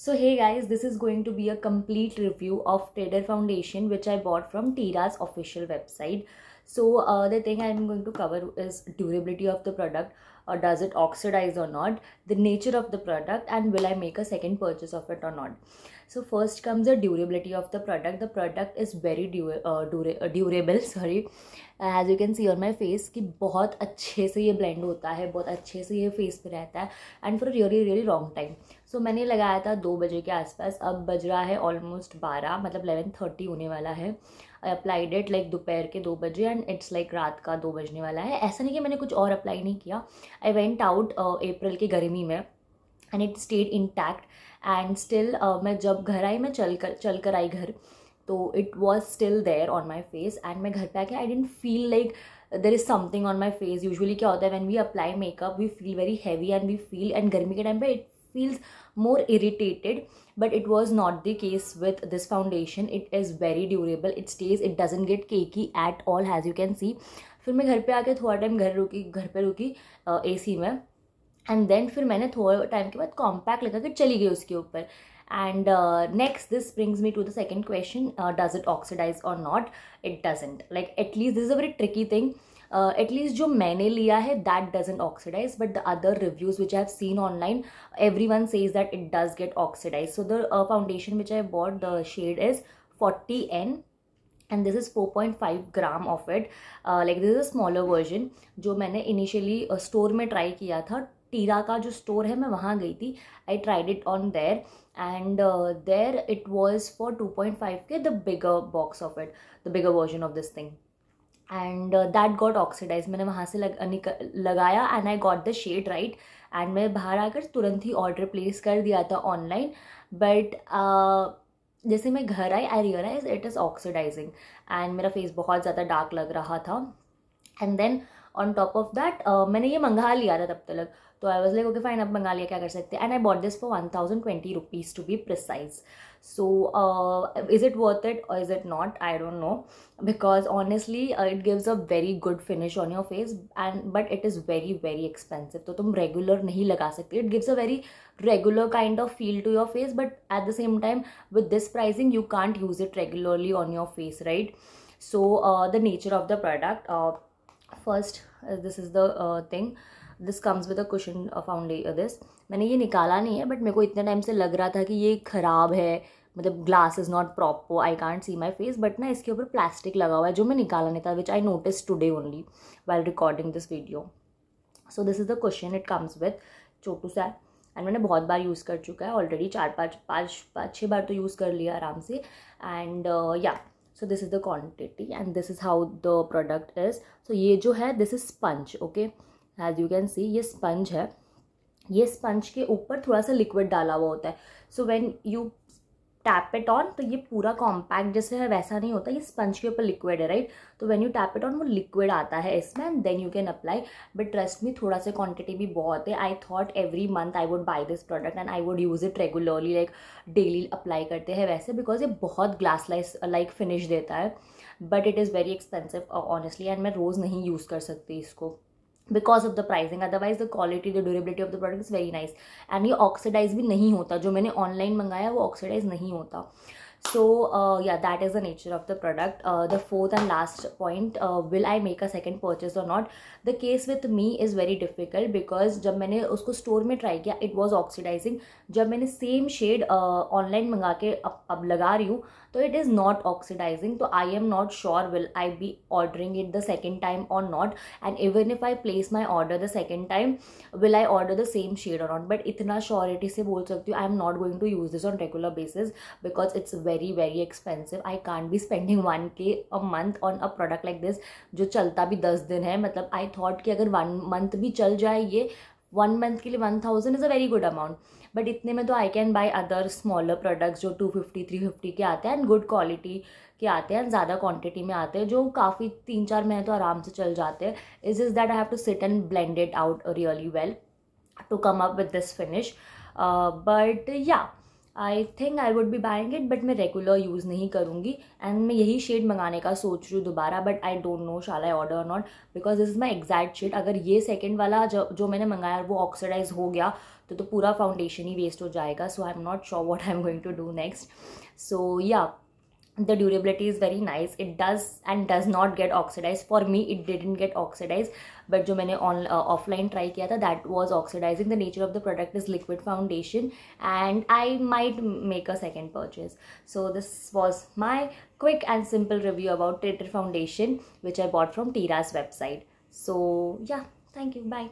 So hey guys, this is going to be a complete review of Trader Foundation which I bought from Tira's official website. So the thing I'm going to cover is durability of the product, or does it oxidize or not, the nature of the product, and will I make a second purchase of it or not. So first comes the durability of the product. The product is very durable sorry, as you can see on my face कि बहुत अच्छे से ये blend होता है, बहुत अच्छे से ये फेस पे रहता है and for really really long time. So मैंने लगाया था 2 बजे के आसपास, अब बज रहा है ऑलमोस्ट 12, मतलब 11:30 होने वाला है. आई अप्लाइड इट लाइक दोपहर के 2 बजे एंड इट्स लाइक रात का 2 बजने वाला है. ऐसा नहीं कि मैंने कुछ और अप्लाई नहीं किया. आई वेंट आउट अप्रैल की गर्मी में and it stayed intact and still मैं जब घर आई, मैं चल कर आई घर, तो it was still there on my face. And मैं घर पे आके I don't feel like there is something on my face. Usually क्या होता है, when we apply makeup we feel very heavy and we feel, and गर्मी के time पे it feels more irritated, but it was not the case with this foundation. It is very durable, it stays, it doesn't get cakey at all as you can see. फिर मैं घर पे आके थोड़ा time घर पे रुकी AC में, एंड देन फिर मैंने थोड़ा टाइम के बाद कॉम्पैक्ट लगा कर चली गई उसके ऊपर. And next this brings me to the second question, does it oxidize or not? It doesn't. Like, at least this is a very tricky thing. At least जो मैंने लिया है that doesn't oxidize, but the other reviews which I have seen online, everyone says that it does get oxidized. So the foundation which I bought, the shade is 40N and this is 4.5 gram of it. Like, this is a smaller version जो मैंने initially store में try किया था. टीरा का जो store है मैं वहाँ गई थी. I tried it on there and there it was for 2.5 K the bigger box of it, the bigger version of this thing, and that got oxidise. मैंने वहाँ से लगाया and I got the shade right, and मैं बाहर आकर तुरंत ही order place कर दिया था ऑनलाइन. बट जैसे मैं घर आई realise it is oxidising and मेरा फेस बहुत ज़्यादा डार्क लग रहा था. And then on top of that मैंने ये मंगा लिया था तब तक, तो I was like okay fine, अब मंगा लिया, क्या कर सकते हैं. And I bought this for 1020 rupees to be precise. So is it worth it or is it not, I don't know, because honestly it gives a very good finish on your face and but it is very very expensive. तो तुम regular नहीं लगा सकते. It gives a very regular kind of feel to your face, but at the same time with this pricing you can't use it regularly on your face, right. So the nature of the product, first this is the thing, this comes with a cushion foundation. This मैंने ये निकाला नहीं है, but मेरे को इतने time से लग रहा था कि ये ख़राब है, मतलब glass is not proper, I can't see my face, but ना इसके ऊपर प्लास्टिक लगा हुआ है जो मैं निकाला नहीं था, which I notice today only while recording this video. So this is the question it comes with, छोटू सा, एंड मैंने बहुत बार यूज़ कर चुका है ऑलरेडी, 4-5-6 बार तो यूज़ कर लिया आराम से. And yeah, so this is the quantity and this is how the product is. So ये जो है this is sponge, okay, as you can see ये स्पंज है. ये स्पंज के ऊपर थोड़ा सा लिक्विड डाला हुआ होता है. So when you tap it on, तो ये पूरा कॉम्पैक्ट जैसे है वैसा नहीं होता, ये स्पंज के ऊपर लिक्विड है, राइट. तो when you tap it on वो लिक्विड आता है इसमें and then you can apply. But trust me, थोड़ा सा क्वांटिटी भी बहुत है. I thought every month I would buy this product and I would use it regularly, like daily apply करते हैं वैसे, बिकॉज ये बहुत ग्लास लाइक फिनिश देता है. But it is very expensive honestly, and मैं रोज़ नहीं यूज़ कर सकती इसको because of the pricing. Otherwise the quality, the durability of the product is very nice. and ये oxidize भी नहीं होता, जो मैंने online मंगाया वो oxidize नहीं होता. So yeah, that is the nature of the product. The fourth and last point, will I make a second purchase or not? The case with me is very difficult because जब मैंने उसको store में try किया it was oxidizing. जब मैंने same shade online मंगा के अब लगा रही हूँ तो it is not oxidizing. तो I am not sure will I be ordering it the second time or not, and even if I place my order the second time will I order the same shade or not. But इतना surety से बोल सकती हूँ I am not going to use this on regular basis because it's very very expensive. I can't be spending 1K a month on a product like this जो चलता भी 10 दिन है. मतलब I thought कि अगर 1 month भी चल जाए, ये 1 month के लिए 1000 is a very good amount. But इतने में तो I can buy other smaller products जो 250-350 के आते हैं एंड गुड क्वालिटी के आते हैं, ज़्यादा क्वांटिटी में आते हैं, जो काफ़ी 3-4 महीने तो आराम से चल जाते हैं. Is is that I have to sit and blend it out really well to come up with this finish. But yeah, I think I would be buying it, but मैं रेगुलर यूज़ नहीं करूँगी and मैं यही shade मंगाने का सोच रही हूँ दोबारा. But I don't know shall I order or not, because this is my exact shade. अगर ये सेकेंड वाला जो मैंने मंगाया वो ऑक्सीडाइज हो गया तो पूरा फाउंडेशन ही वेस्ट हो जाएगा. So I am not sure what I am going to do next. So yeah, the durability is very nice. It does not get oxidized. For me it didn't get oxidized, but जो मैंने offline try किया था, that was oxidizing. The nature of the product is liquid foundation, and I might make a second purchase. So this was my quick and simple review about Tedar foundation which I bought from Tira's website. So yeah, thank you, bye.